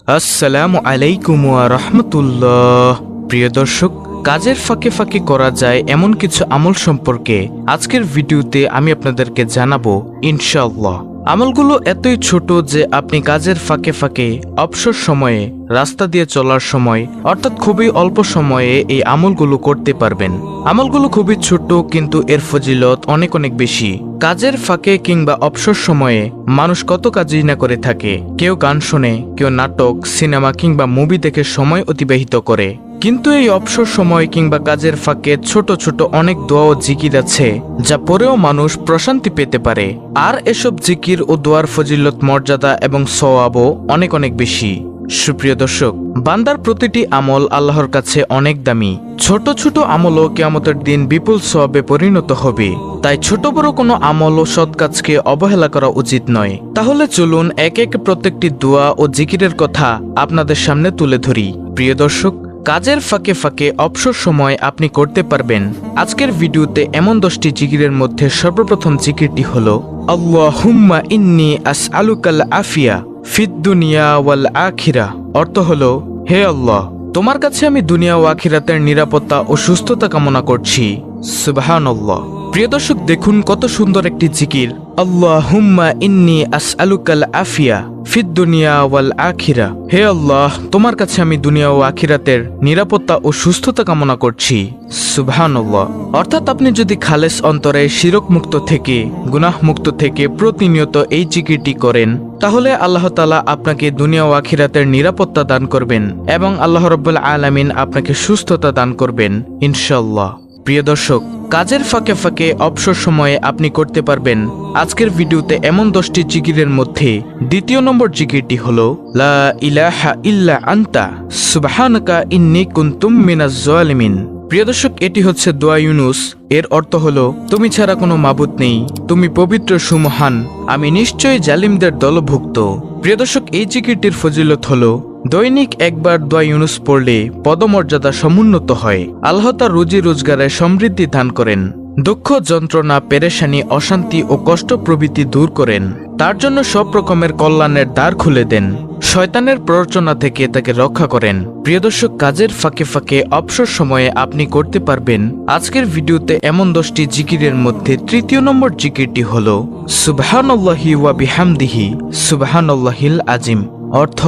আসসালামু আলাইকুম ওয়া রাহমাতুল্লাহ। প্রিয় দর্শক, কাজের ফাঁকে ফাঁকে করা যায় এমন কিছু আমল সম্পর্কে আজকের ভিডিওতে আমি আপনাদেরকে জানাবো ইনশাআল্লাহ। আমলগুলো এতই ছোট যে আপনি কাজের ফাঁকে ফাঁকে অবসর সময়ে, রাস্তা দিয়ে চলার সময় অর্থাৎ খুবই অল্প সময়ে এই আমলগুলো করতে পারবেন। আমলগুলো খুবই ছোট কিন্তু এর ফজিলত অনেক অনেক বেশি। কাজের ফাঁকে কিংবা অবসর সময়ে মানুষ কত কাজই না করে থাকে। কেউ গান শোনে, কেউ নাটক, সিনেমা কিংবা মুভি দেখে সময় অতিবাহিত করে। কিন্তু এই অবসর সময় কিংবা কাজের ফাঁকে ছোট ছোট অনেক দোয়া ও জিকির আছে যা পরেও মানুষ প্রশান্তি পেতে পারে। আর এসব জিকির ও দোয়ার ফজিলত, মর্যাদা এবং সওয়াবও অনেক অনেক বেশি। সুপ্রিয় দর্শক, বান্দার প্রতিটি আমল আল্লাহর কাছে অনেক দামি। ছোট ছোট আমলও কিয়ামতের দিন বিপুল সওয়াবে পরিণত হবে। তাই ছোট বড় কোনো আমল ও সৎ কাজকে অবহেলা করা উচিত নয়। তাহলে চলুন এক এক প্রত্যেকটি দোয়া ও জিকিরের কথা আপনাদের সামনে তুলে ধরি। প্রিয় দর্শক, কাজের ফাঁকে ফাঁকে অবসর সময় আপনি করতে পারবেন আজকের ভিডিওতে এমন 10টি জিকিরের মধ্যে সর্বপ্রথম জিকিরটি হলো আল্লাহুম্মা ইন্নী আসআলুকাল আফিয়া ফিদ দুনিয়া ওয়াল আখিরা। অর্থ হলো, হে আল্লাহ, তোমার কাছে আমি দুনিয়া ও আখিরাতের নিরাপত্তা ও সুস্থতা কামনা করছি। সুবহানাল্লাহ। প্রিয় দর্শক, দেখুন কত সুন্দর একটি জিকির। আল্লাহুম্মা ইন্নী আসআলুকাল আফিয়া ফিদ দুনিয়া ওয়াল আখিরা। হে আল্লাহ, তোমার কাছে আমি দুনিয়া ও আখিরাতের নিরাপত্তা ও সুস্থতা কামনা করছি। সুবহানাল্লাহ। অর্থাৎ আপনি যদি খালেস অন্তরে, শিরক মুক্ত থেকে, গুনাহ মুক্ত থেকে প্রতিনিয়ত এই জিকিরটি করেন, তাহলে আল্লাহ তাআলা আপনাকে দুনিয়া ও আখিরাতের নিরাপত্তা দান করবেন এবং আল্লাহ রাব্বুল আলামিন আপনাকে সুস্থতা দান করবেন ইনশাআল্লাহ। প্রিয় দর্শক, কাজের ফাঁকে ফাঁকে অবসর সময়ে আপনি করতে পারবেন আজকের ভিডিওতে এমন 10টি জিকিরের মধ্যে দ্বিতীয় নম্বর জিকিরটি হলো লা ইলাহা ইল্লা আনতা সুবহানাকা ইন্নী কুনতুম মিনাজ জালিমিন। প্রিয় দর্শক, এটি হচ্ছে দোয়া ইউনুস। এর অর্থ হলো, তুমি ছাড়া কোনো মাবুদ নেই, তুমি পবিত্র সুমহান, আমি নিশ্চয়ই জালিমদের দলভুক্ত। প্রিয় দর্শক, এই জিকিরটির ফজিলত হলো, দৈনিক একবার দোয়া ইউনুস পড়লে পদমর্যাদা সমুন্নত হয়। আল্লাহ তার রুজি রোজগারে সমৃদ্ধি দান করেন, দুঃখ, যন্ত্রণা, পেরেশানি, অশান্তি ও কষ্ট প্রভৃতি দূর করেন, তার জন্য সব রকমের কল্যাণের দ্বার খুলে দেন, শয়তানের প্ররোচনা থেকে তাকে রক্ষা করেন। প্রিয় দর্শক, কাজের ফাঁকে ফাঁকে অবসর সময়ে আপনি করতে পারবেন আজকের ভিডিওতে এমন 10টি জিকিরের মধ্যে তৃতীয় নম্বর জিকিরটি হলো সুবহানাল্লাহি ওয়া বিহামদিহি সুবহানাল্লাহিল আজিম। অর্থ,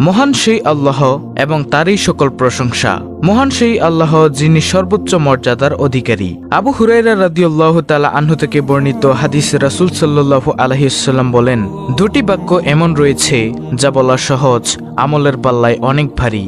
মহান সেই আল্লাহ এবং তারই সকল প্রশংসা। মহান সেই আল্লাহ যিনি সর্বোচ্চ মর্যাদার অধিকারী। আবু হুরায়রা রাদিয়াল্লাহু তাআলা আনহু থেকে বর্ণিত হাদিসে রাসূল সাল্লাল্লাহু আলাইহি ওয়াসাল্লাম বলেন, দুটি বাক্য এমন রয়েছে যা বলা সহজ, আমলের পাল্লায় অনেক ভারী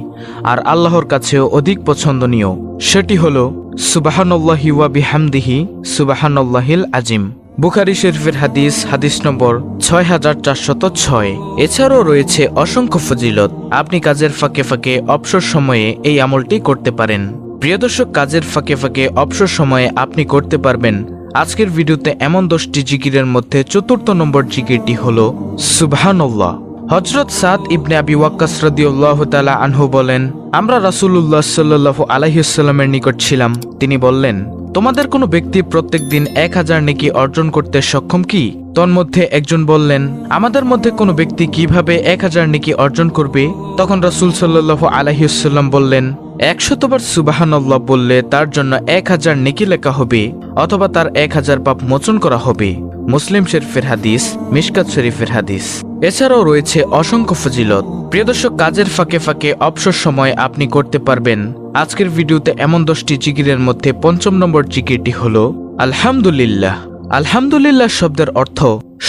আর আল্লাহর কাছেও অধিক পছন্দনীয়। সেটি হলো সুবহানাল্লাহি ওয়া বিহামদিহি সুবহানাল্লাহিল আজিম। বুখারী শরীফের হাদিস, হাদিস নম্বর 6406। এছাড়াও রয়েছে অসংখ্য ফজিলত। আপনি কাজের ফাঁকে ফাঁকে অবসর সময়ে এই আমলটি করতে পারেন। প্রিয় দর্শক, কাজের ফাঁকে ফাঁকে অবসর সময়ে আপনি করতে পারবেন আজকের ভিডিওতে এমন 10টি জিকিরের মধ্যে চতুর্থ নম্বর জিকিরটি হলো সুবহানাল্লাহ। হযরত সাদ ইবনে আবি ওয়াক্কাস রাদিয়াল্লাহু তাআলা আনহু বলেন, আমরা রাসূলুল্লাহ সাল্লাল্লাহু আলাইহি ওয়াসাল্লামের নিকট ছিলাম। তিনি বললেন, তোমাদের কোনো ব্যক্তি প্রত্যেক দিন 1000 নেকি অর্জন করতে সক্ষম কি? তন্মধ্যে একজন বললেন, আমাদের মধ্যে কোনো ব্যক্তি কিভাবে 1000 নেকি অর্জন করবে? তখন রাসূল সাল্লাল্লাহু আলাইহি ওয়াসাল্লাম বললেন, 100 বার সুবহানাল্লাহ বললে তার জন্য 1000 নেকি লেখা হবে অথবা তার 1000 পাপ মোচন করা হবে। মুসলিম শরীফের হাদিস, মিশকাত শরীফের হাদিস। এছাড়াও রয়েছে অসংখ্য ফজিলত। প্রিয় দর্শক, কাজের ফাঁকে ফাঁকে অবসর সময় আপনি করতে পারবেন আজকের ভিডিওতে এমন 10টি জিকিরের মধ্যে পঞ্চম নম্বর জিকিরটি হলো আলহামদুলিল্লাহ। আলহামদুলিল্লাহ শব্দের অর্থ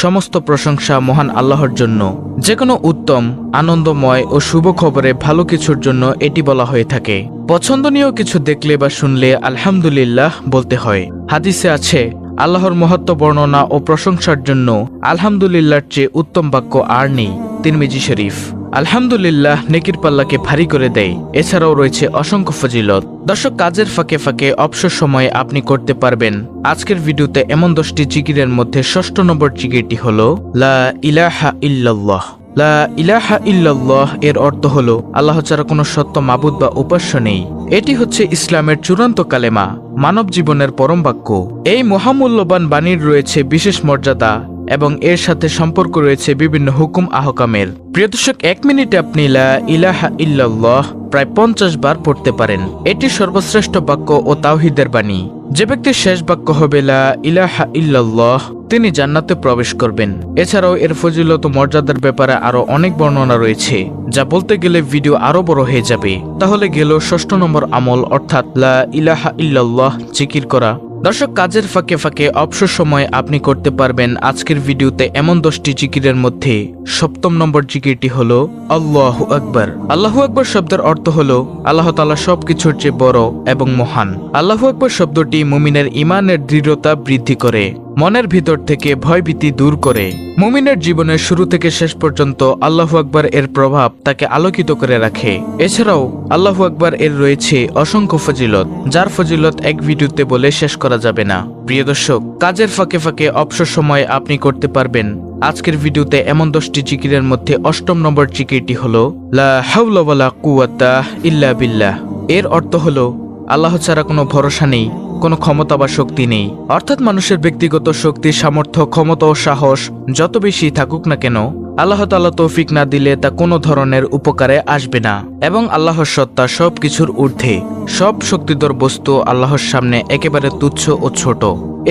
সমস্ত প্রশংসা মহান আল্লাহর জন্য। যে কোনো উত্তম, আনন্দময় ও শুভ খবরে ভালো কিছুর জন্য এটি বলা হয়ে থাকে। পছন্দনীয় কিছু দেখলে বা শুনলে আলহামদুলিল্লাহ বলতে হয়। হাদিসে আছে, আল্লাহর মহত্ব বর্ণনা ও প্রশংসার জন্য আলহামদুলিল্লাহর চেয়ে উত্তম বাক্য আর নেই। তিরমিজি শরীফ। আলহামদুলিল্লাহ নেকির পাল্লাকে ভারী করে দেয়। এছাড়াও রয়েছে অসংখ্য ফজিলত। দর্শক, কাজের ফাঁকে ফাঁকে অবসর সময়ে আপনি করতে পারবেন আজকের ভিডিওতে এমন 10টি জিকিরের মধ্যে ষষ্ঠ নম্বর জিকিরটি হলো লা ইলাহা ইল্লাল্লাহ। লা ইলাহা ইল্লাল্লাহ এর অর্থ হলো, আল্লাহ ছাড়া কোনো সত্য মাবুদ বা উপাস্য নেই। এটি হচ্ছে ইসলামের চূড়ান্ত কালেমা, মানব জীবনের পরম বাক্য। এই মহামূল্যবান বাণীর রয়েছে বিশেষ মর্যাদা এবং এর সাথে সম্পর্ক রয়েছে বিভিন্ন হুকুম আহকামের। প্রিয় দর্শক, 1 মিনিটে আপনি লা ইলাহা ইল্লাল্লাহ প্রায় 50 বার পড়তে পারেন। এটি সর্বশ্রেষ্ঠ বাক্য ও তাওহীদের বাণী। যে ব্যক্তির শেষ বাক্য হবে লা ইলাহা ইল্লাল্লাহ, তিনি জান্নাতে প্রবেশ করবেন। এছাড়াও এর ফজিলত ও মর্যাদার ব্যাপারে আরো অনেক বর্ণনা রয়েছে, যা বলতে গেলে ভিডিও আরো বড় হয়ে যাবে। তাহলে গেল 6 নম্বর আমল, অর্থাৎ লা ইলাহা ইল্লাল্লাহ জিকির করা। দর্শক, কাজের ফাঁকে ফাঁকে অবসর সময় আপনি করতে পারবেন আজকের ভিডিওতে এমন 10টি জিকিরের মধ্যে 7ম নম্বর জিকিরটি হলো আল্লাহু আকবার। আল্লাহু আকবার শব্দের অর্থ হলো আল্লাহ তাআলা সবকিছুর চেয়ে বড় এবং মহান। আল্লাহু আকবার শব্দটি মুমিনের ঈমানের দৃঢ়তা বৃদ্ধি করে, মনের ভিতর থেকে ভয়ভীতি দূর করে। মুমিনের জীবনের শুরু থেকে শেষ পর্যন্ত আল্লাহু আকবার এর প্রভাব তাকে আলোকিত করে রাখে। এছাড়াও আল্লাহু আকবার এর রয়েছে অসংখ্য ফজিলত, যার ফজিলত এক ভিডিওতে বলে শেষ করা যাবে না। প্রিয় দর্শক, কাজের ফাঁকে ফাঁকে অবসর সময় আপনি করতে পারবেন আজকের ভিডিওতে এমন 10টি জিকিরের মধ্যে 8ম নম্বর জিকিরটি হলো লা হাওলা ওয়ালা কুওয়াতা ইল্লা বিল্লাহ। এর অর্থ হলো আল্লাহ ছাড়া কোনো ভরসা নেই, কোনো ক্ষমতা বা শক্তি নেই। অর্থাৎ মানুষের ব্যক্তিগত শক্তি, সামর্থ্য, ক্ষমতা ও সাহস যত বেশি থাকুক না কেন, আল্লাহ তাআলা তৌফিক না দিলে তা কোনো ধরনের উপকারে আসবে না। এবং আল্লাহর সত্তা সবকিছুর ঊর্ধ্বে, সব শক্তিধর বস্তু আল্লাহর সামনে একেবারে তুচ্ছ ও ছোট।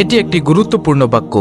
এটি একটি গুরুত্বপূর্ণ বাক্য।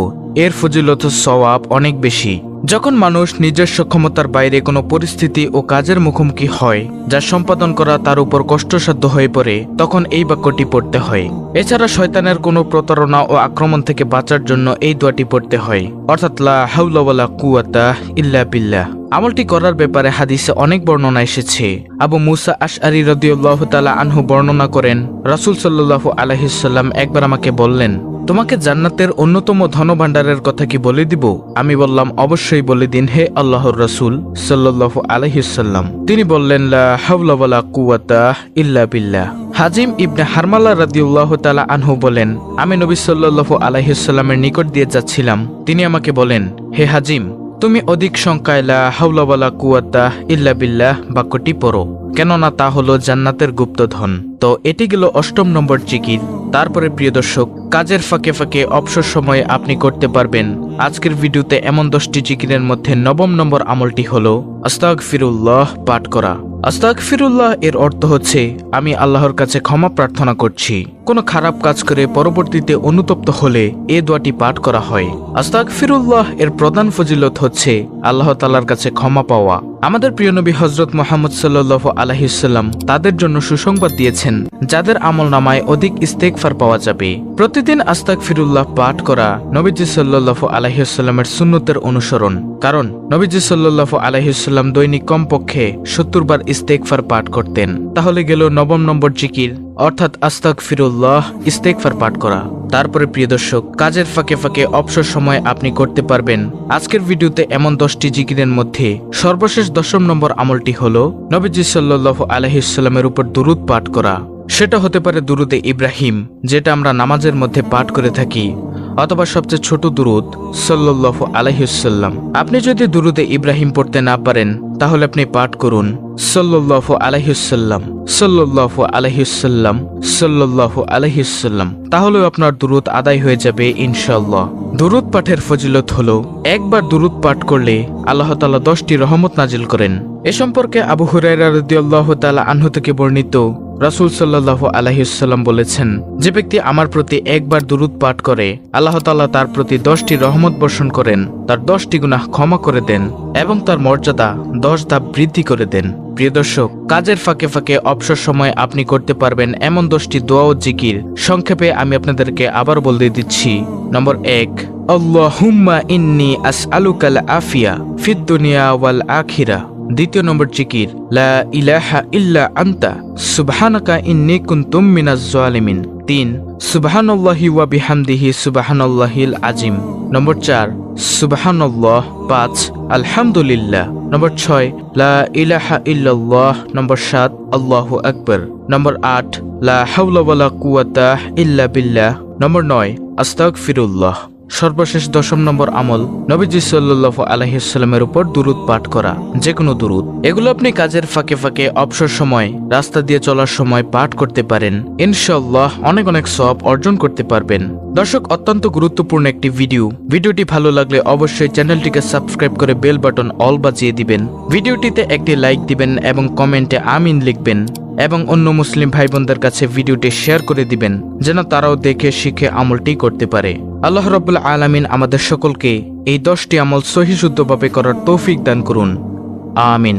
এর ফজিলত ও সওয়াব অনেক বেশি। যখন মানুষ নিজস্ব ক্ষমতার বাইরে কোনো পরিস্থিতি ও কাজের মুখোমুখি হয় যা সম্পাদন করা তার উপর কষ্টসাধ্য হয়ে পড়ে, তখন এই বাক্যটি পড়তে হয়। এছাড়া শয়তানের কোনো প্রতারণা ও আক্রমণ থেকে বাঁচার জন্য এই দোয়াটি পড়তে হয়, অর্থাৎ লা হাওলা ওয়ালা কুওয়াতা ইল্লা বিল্লাহ। আমলটি করার ব্যাপারে হাদিসে অনেক বর্ণনা এসেছে। আবু মুসা আশআরী রাদিয়াল্লাহু তাআলা আনহু বর্ণনা করেন, রাসূল সাল্লাল্লাহু আলাইহি সাল্লাম একবার আমাকে বললেন, তোমাকে জান্নাতের অন্যতম ধনভাণ্ডারের কথা কি বলে দিব? আমি বললাম, অবশ্যই বলে দিন হে আল্লাহর রাসূল সাল্লাল্লাহু আলাইহি সাল্লাম। তিনি বললেন, লা হাওলা ওয়ালা কুওয়াতা ইল্লা বিল্লাহ। হাজিম ইবনে হারমালা রাদিয়াল্লাহু তাআলা আনহু বলেন, আমি নবী সাল্লাল্লাহু আলাইহি সাল্লামের নিকট দিয়ে যাচ্ছিলাম। তিনি আমাকে বলেন, হে হাজিম, তুমি অধিক সংখ্যায় লা হাওলা ওয়ালা কুওয়াতা ইল্লা বিল্লাহ বাক্যটি পড়ো, কেননা তা হলো জান্নাতের গুপ্তধন। তো এটি গেল 8ম নম্বর জিকির। তারপরে প্রিয় দর্শক, কাজের ফাঁকে ফাঁকে অবসর সময়ে আপনি করতে পারবেন আজকের ভিডিওতে এমন 10টি জিকিরের মধ্যে 9ম নম্বর আমলটি হলো আস্তাগফিরুল্লাহ পাঠ করা। আস্তাগফিরুল্লাহ এর অর্থ হচ্ছে আমি আল্লাহর কাছে ক্ষমা প্রার্থনা করছি। কোনো খারাপ কাজ করে পরবর্তীতে অনুতপ্ত হলে এই দোয়াটি পাঠ করা হয়। আস্তাগফিরুল্লাহ এর প্রধান ফজিলত হচ্ছে আল্লাহ তাআলার কাছে ক্ষমা পাওয়া। আমাদের প্রিয় নবী হযরত মুহাম্মদ সাল্লাল্লাহু আলাইহি সাল্লাম তাদের জন্য সুসংবাদ দিয়েছেন, যাদের আমলনামায় অধিক ইস্তেগফার পাওয়া যাবে। প্রতিদিন আস্তাগফিরুল্লাহ পাঠ করা নবীজি সাল্লাল্লাহু আলাইহি সাল্লামের সুন্নতের অনুসরণ, কারণ নবীজি সাল্লাল্লাহু আলাইহি সাল্লাম দৈনিক কমপক্ষে 70 বার ইস্তেগফার পাঠ করতেন। তাহলে গেল 9ম নম্বর জিকির, অর্থাৎ আস্তাগফিরুল্লাহ ইস্তেগফার পাঠ করা। তারপরে প্রিয় দর্শক, কাজের ফাঁকে ফাঁকে অবসর সময় আপনি করতে পারবেন আজকের ভিডিওতে এমন 10টি জিকিরের মধ্যে সর্বশেষ 10ম নম্বর আমলটি হলো নবীজি সাল্লাল্লাহু আলাইহি সাল্লামের উপর দুরূদ পাঠ করা। সেটা হতে পারে দুরুদে ইব্রাহিম, যেটা আমরা নামাজের মধ্যে পাঠ করে থাকি, অথবা সবচেয়ে ছোট দুরুদ সাল্লাল্লাহু আলাইহি সাল্লাম। আপনি যদি দুরুদে ইব্রাহিম পড়তে না পারেন, তাহলে আপনি পাঠ করুন সাল্লাল্লাহু আলাইহি সাল্লাম সাল্লাল্লাহু আলাইহি সাল্লাম সাল্লাল্লাহু আলাইহি সাল্লাম। তাহলেও আপনার দুরুদ আদায় হয়ে যাবে ইনশাআল্লাহ। দুরুদ পাঠের ফজিলত হলো, একবার দুরুদ পাঠ করলে আল্লাহ তাআলা 10টি রহমত নাজিল করেন। এ সম্পর্কে আবু হুরায়রা রাদিয়াল্লাহু তাআলা আনহু থেকে বর্ণিত, রাসূল সাল্লাল্লাহু আলাইহি সাল্লাম বলেছেন, যে ব্যক্তি আমার প্রতি একবার দুরুদ পাঠ করে, আল্লাহ তাআলা তার প্রতি 10টি রহমত বর্ষণ করেন, তার 10টি গুনাহ ক্ষমা করে দেন এবং তার মর্যাদা 10 ধাপ বৃদ্ধি করে দেন। প্রিয় দর্শক, কাজের ফাঁকে ফাঁকে অবসর সময় আপনি করতে পারবেন এমন 10টি দোয়া ও জিকির। সংক্ষেপে আমি আপনাদেরকে আবার বলে দিচ্ছি। নম্বর 1, আল্লাহুম্মা ইন্নী আসআলুকাল আফিয়া ফিদ দুনিয়া ওয়াল আখিরা। দ্বিতীয় নম্বর জিকির, লা ইলাহা ইল্লা আনতা সুবহানাকা ইন্নী কুনতু মিনাজ জালিমিন। 3, সুবহানাল্লাহি ওয়া বিহামদিহি সুবহানাল্লাহিল আযীম। নম্বর 4, সুবহানাল্লাহ। 5, আলহামদুলিল্লাহ। নম্বর 6, লা ইলাহা ইল্লাল্লাহ। নম্বর 7, আল্লাহু আকবার। নম্বর 8, লা হাওলা ওয়ালা কুওয়াতা ইল্লা বিল্লাহ। নম্বর 9, আস্তাগফিরুল্লাহ। সর্বশেষ 10 নম্বর আমল, নবীজি সাল্লাল্লাহু আলাইহি ওয়াসাল্লামের উপর দুরূদ পাঠ করা, যে কোনো দুরূদ। এগুলো আপনি কাজের ফাঁকে ফাঁকে, অবসর সময়, রাস্তা দিয়ে চলার সময় পাঠ করতে পারেন। ইনশাআল্লাহ অনেক অনেক সওয়াব অর্জন করতে পারবেন। দর্শক, অত্যন্ত গুরুত্বপূর্ণ একটি ভিডিওটি ভালো লাগলে অবশ্যই চ্যানেলটিকে সাবস্ক্রাইব করে বেল বাটন অল বাজিয়ে দিবেন। ভিডিওটিতে একটি লাইক দিবেন এবং কমেন্টে আমিন লিখবেন এবং অন্য মুসলিম ভাই বোনদের কাছে ভিডিওটি শেয়ার করে দিবেন, যেন তারাও দেখে শিখে আমলটি করতে পারে। আল্লাহ রাব্বুল আলামিন আমাদের সকলকে এই 10টি আমল সহিহ শুদ্ধভাবে করার তৌফিক দান করুন। আমিন।